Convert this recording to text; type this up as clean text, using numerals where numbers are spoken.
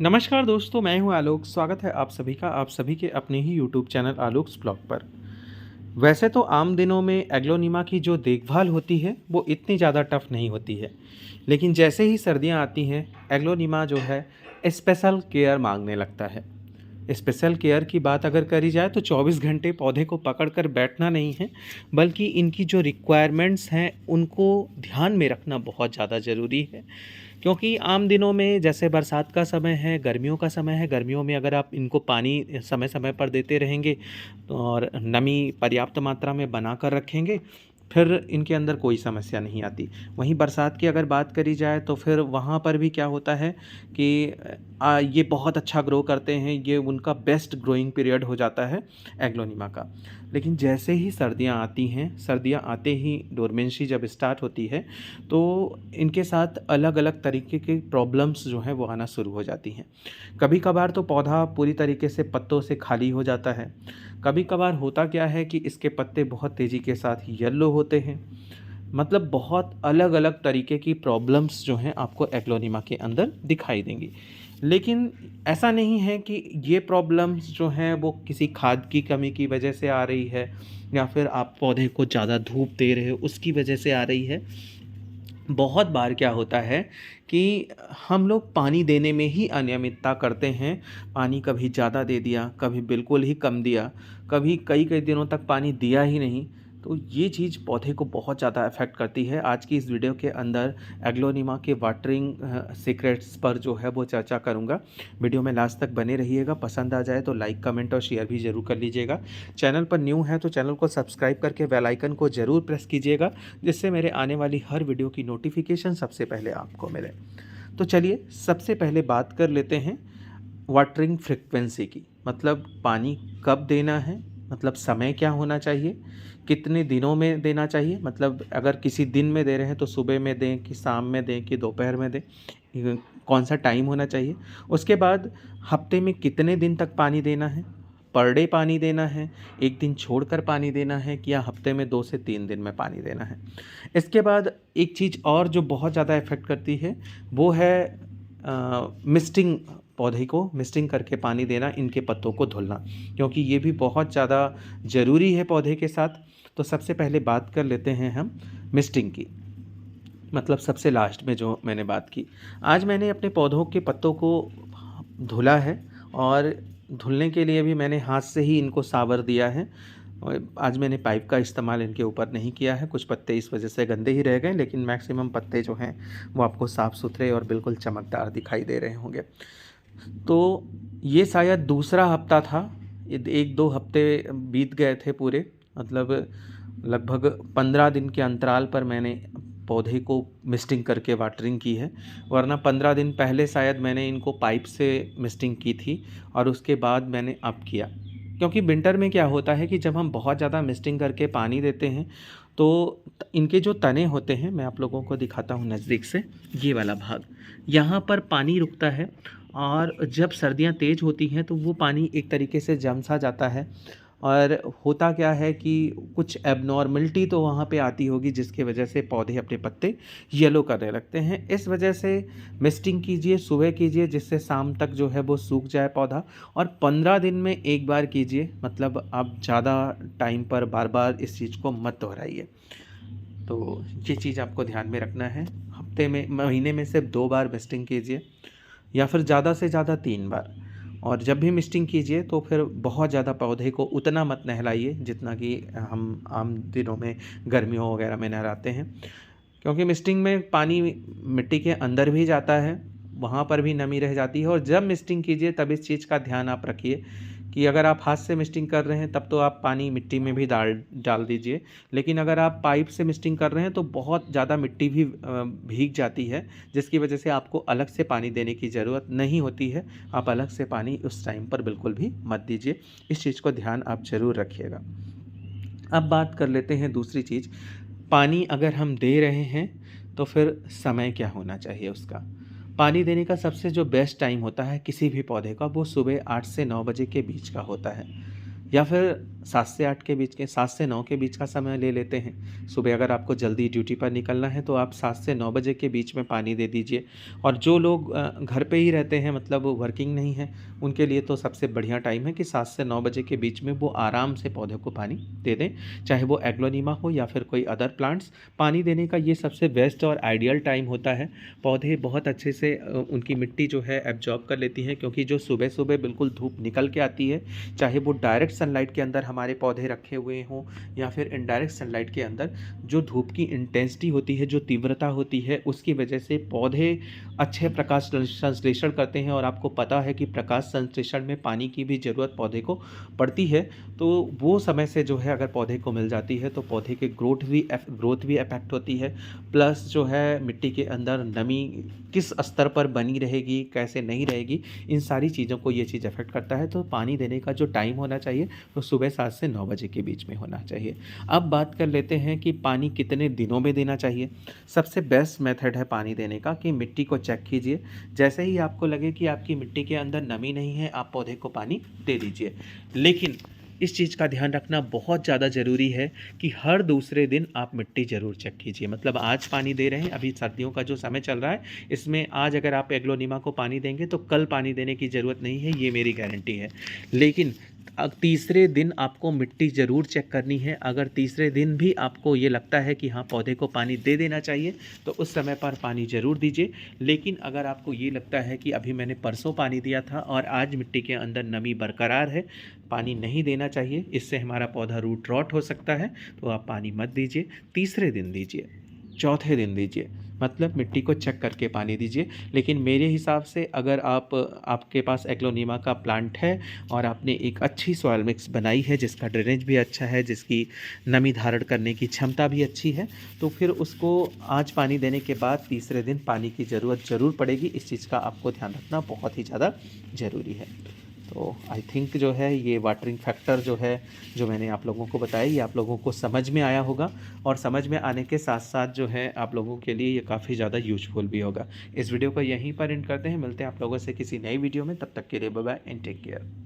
नमस्कार दोस्तों, मैं हूं आलोक। स्वागत है आप सभी का आप सभी के अपने ही यूट्यूब चैनल आलोक्स ब्लॉग पर। वैसे तो आम दिनों में एग्लोनिमा की जो देखभाल होती है वो इतनी ज़्यादा टफ नहीं होती है, लेकिन जैसे ही सर्दियां आती हैं एग्लोनिमा जो है स्पेशल केयर मांगने लगता है। स्पेशल केयर की बात अगर करी जाए तो 24 घंटे पौधे को पकड़कर बैठना नहीं है, बल्कि इनकी जो रिक्वायरमेंट्स हैं उनको ध्यान में रखना बहुत ज़्यादा ज़रूरी है। क्योंकि आम दिनों में जैसे बरसात का समय है, गर्मियों का समय है, गर्मियों में अगर आप इनको पानी समय समय पर देते रहेंगे और नमी पर्याप्त मात्रा में बना कर रखेंगे, फिर इनके अंदर कोई समस्या नहीं आती। वहीं बरसात की अगर बात करी जाए तो फिर वहाँ पर भी क्या होता है कि ये बहुत अच्छा ग्रो करते हैं, ये उनका बेस्ट ग्रोइंग पीरियड हो जाता है एग्लोनिमा का। लेकिन जैसे ही सर्दियाँ आती हैं, सर्दियाँ आते ही डोरमेंसी जब स्टार्ट होती है तो इनके साथ अलग अलग तरीके के प्रॉब्लम्स जो हैं वो आना शुरू हो जाती हैं। कभी कभार तो पौधा पूरी तरीके से पत्तों से खाली हो जाता है। कभी कभार होता क्या है कि इसके पत्ते बहुत तेज़ी के साथ येलो होते हैं। मतलब बहुत अलग अलग तरीके की प्रॉब्लम्स जो हैं आपको एग्लोनिमा के अंदर दिखाई देंगी। लेकिन ऐसा नहीं है कि ये प्रॉब्लम्स जो हैं वो किसी खाद की कमी की वजह से आ रही है, या फिर आप पौधे को ज़्यादा धूप दे रहे हो उसकी वजह से आ रही है। बहुत बार क्या होता है कि हम लोग पानी देने में ही अनियमितता करते हैं। पानी कभी ज़्यादा दे दिया, कभी बिल्कुल ही कम दिया, कभी कई कई दिनों तक पानी दिया ही नहीं। तो ये चीज़ पौधे को बहुत ज़्यादा अफेक्ट करती है। आज की इस वीडियो के अंदर एग्लोनिमा के वाटरिंग सीक्रेट्स पर जो है वो चर्चा करूँगा। वीडियो में लास्ट तक बने रहिएगा। पसंद आ जाए तो लाइक, कमेंट और शेयर भी ज़रूर कर लीजिएगा। चैनल पर न्यू है तो चैनल को सब्सक्राइब करके बेल आइकन को ज़रूर प्रेस कीजिएगा, जिससे मेरे आने वाली हर वीडियो की नोटिफिकेशन सबसे पहले आपको मिले। तो चलिए सबसे पहले बात कर लेते हैं वाटरिंग फ्रिक्वेंसी की। मतलब पानी कब देना है, मतलब समय क्या होना चाहिए, कितने दिनों में देना चाहिए। मतलब अगर किसी दिन में दे रहे हैं तो सुबह में दें कि शाम में दें कि दोपहर में दें, कौन सा टाइम होना चाहिए। उसके बाद हफ्ते में कितने दिन तक पानी देना है, पर डे पानी देना है, एक दिन छोड़कर पानी देना है, कि या हफ्ते में 2 से 3 दिन में पानी देना है। इसके बाद एक चीज़ और जो बहुत ज़्यादा इफ़ेक्ट करती है वो है मिस्टिंग। पौधे को मिस्टिंग करके पानी देना, इनके पत्तों को धुलना, क्योंकि ये भी बहुत ज़्यादा ज़रूरी है पौधे के साथ। तो सबसे पहले बात कर लेते हैं हम मिस्टिंग की। मतलब सबसे लास्ट में जो मैंने बात की, आज मैंने अपने पौधों के पत्तों को धुला है, और धुलने के लिए भी मैंने हाथ से ही इनको सावर दिया है। और आज मैंने पाइप का इस्तेमाल इनके ऊपर नहीं किया है। कुछ पत्ते इस वजह से गंदे ही रह गए, लेकिन मैक्सिमम पत्ते जो हैं वो आपको साफ़ सुथरे और बिल्कुल चमकदार दिखाई दे रहे होंगे। तो ये शायद दूसरा हफ्ता था, 1-2 हफ्ते बीत गए थे पूरे। मतलब लगभग 15 दिन के अंतराल पर मैंने पौधे को मिस्टिंग करके वाटरिंग की है। वरना 15 दिन पहले शायद मैंने इनको पाइप से मिस्टिंग की थी, और उसके बाद मैंने अब किया। क्योंकि विंटर में क्या होता है कि जब हम बहुत ज़्यादा मिस्टिंग करके पानी देते हैं तो इनके जो तने होते हैं, मैं आप लोगों को दिखाता हूँ नज़दीक से, ये वाला भाग, यहाँ पर पानी रुकता है। और जब सर्दियाँ तेज़ होती हैं तो वो पानी एक तरीके से जम सा जाता है। और होता क्या है कि कुछ एबनॉर्मलिटी तो वहाँ पे आती होगी, जिसकी वजह से पौधे अपने पत्ते येलो करने लगते हैं। इस वजह से मिस्टिंग कीजिए, सुबह कीजिए, जिससे शाम तक जो है वो सूख जाए पौधा। और 15 दिन में एक बार कीजिए। मतलब आप ज़्यादा टाइम पर बार बार इस चीज़ को मत दोहराइए। तो ये चीज़ आपको ध्यान में रखना है। हफ्ते में, महीने में सिर्फ 2 बार मिस्टिंग कीजिए, या फिर ज़्यादा से ज़्यादा 3 बार। और जब भी मिस्टिंग कीजिए तो फिर बहुत ज़्यादा पौधे को उतना मत नहलाइए जितना कि हम आम दिनों में गर्मियों वगैरह में नहलाते हैं। क्योंकि मिस्टिंग में पानी मिट्टी के अंदर भी जाता है, वहाँ पर भी नमी रह जाती है। और जब मिस्टिंग कीजिए तब इस चीज़ का ध्यान आप रखिए कि अगर आप हाथ से मिस्टिंग कर रहे हैं तब तो आप पानी मिट्टी में भी डाल डाल दीजिए। लेकिन अगर आप पाइप से मिस्टिंग कर रहे हैं तो बहुत ज़्यादा मिट्टी भी भीग जाती है, जिसकी वजह से आपको अलग से पानी देने की ज़रूरत नहीं होती है। आप अलग से पानी उस टाइम पर बिल्कुल भी मत दीजिए। इस चीज़ को ध्यान आप ज़रूर रखिएगा। अब बात कर लेते हैं दूसरी चीज़। पानी अगर हम दे रहे हैं तो फिर समय क्या होना चाहिए उसका। पानी देने का सबसे जो बेस्ट टाइम होता है किसी भी पौधे का, वो सुबह 8 से 9 बजे के बीच का होता है। या फिर 7 से 8 के बीच के 7 से 9 के बीच का समय ले लेते हैं। सुबह अगर आपको जल्दी ड्यूटी पर निकलना है तो आप 7 से 9 बजे के बीच में पानी दे दीजिए। और जो लोग घर पे ही रहते हैं, मतलब वर्किंग नहीं है, उनके लिए तो सबसे बढ़िया टाइम है कि 7 से 9 बजे के बीच में वो आराम से पौधे को पानी दे दें। चाहे वो एग्लोनिमा हो या फिर कोई अदर प्लांट्स, पानी देने का ये सबसे बेस्ट और आइडियल टाइम होता है। पौधे बहुत अच्छे से उनकी मिट्टी जो है एब्जॉर्ब कर लेती हैं, क्योंकि जो सुबह सुबह बिल्कुल धूप निकल के आती है, चाहे वो डायरेक्ट सनलाइट के अंदर हमारे पौधे रखे हुए हों या फिर इनडायरेक्ट सनलाइट के अंदर, जो धूप की इंटेंसिटी होती है, जो तीव्रता होती है, उसकी वजह से पौधे अच्छे प्रकाश संश्लेषण करते हैं। और आपको पता है कि प्रकाश संश्लेषण में पानी की भी ज़रूरत पौधे को पड़ती है। तो वो समय से जो है अगर पौधे को मिल जाती है तो पौधे के ग्रोथ भी अफेक्ट होती है। प्लस जो है मिट्टी के अंदर नमी किस स्तर पर बनी रहेगी, कैसे नहीं रहेगी, इन सारी चीज़ों को ये चीज़ अफेक्ट करता है। तो पानी देने का जो टाइम होना चाहिए वो सुबह 7 से 9 बजे के बीच में होना चाहिए। अब बात कर लेते हैं कि पानी कितने दिनों में देना चाहिए। सबसे बेस्ट मेथड है पानी देने का कि मिट्टी को चेक कीजिए। जैसे ही आपको लगे कि आपकी मिट्टी के अंदर नमी नहीं है, आप पौधे को पानी दे दीजिए। लेकिन इस चीज़ का ध्यान रखना बहुत ज़्यादा ज़रूरी है कि हर दूसरे दिन आप मिट्टी ज़रूर चेक कीजिए। मतलब आज पानी दे रहे हैं, अभी सर्दियों का जो समय चल रहा है, इसमें आज अगर आप एग्लोनिमा को पानी देंगे तो कल पानी देने की ज़रूरत नहीं है, ये मेरी गारंटी है। लेकिन तीसरे दिन आपको मिट्टी ज़रूर चेक करनी है। अगर तीसरे दिन भी आपको ये लगता है कि हाँ पौधे को पानी दे देना चाहिए, तो उस समय पर पानी ज़रूर दीजिए। लेकिन अगर आपको ये लगता है कि अभी मैंने परसों पानी दिया था और आज मिट्टी के अंदर नमी बरकरार है, पानी नहीं देना चाहिए, इससे हमारा पौधा रूट रॉट हो सकता है, तो आप पानी मत दीजिए। तीसरे दिन दीजिए, चौथे दिन दीजिए, मतलब मिट्टी को चेक करके पानी दीजिए। लेकिन मेरे हिसाब से अगर आपके पास एग्लोनिमा का प्लांट है और आपने एक अच्छी सॉइल मिक्स बनाई है जिसका ड्रेनेज भी अच्छा है, जिसकी नमी धारण करने की क्षमता भी अच्छी है, तो फिर उसको आज पानी देने के बाद तीसरे दिन पानी की ज़रूरत ज़रूर पड़ेगी। इस चीज़ का आपको ध्यान रखना बहुत ही ज़्यादा ज़रूरी है। तो आई थिंक जो है ये वाटरिंग फैक्टर जो है, जो मैंने आप लोगों को बताया, ये आप लोगों को समझ में आया होगा। और समझ में आने के साथ साथ जो है आप लोगों के लिए ये काफ़ी ज़्यादा यूजफुल भी होगा। इस वीडियो को यहीं पर एंड करते हैं, मिलते हैं आप लोगों से किसी नई वीडियो में। तब तक के लिए bye bye and take care.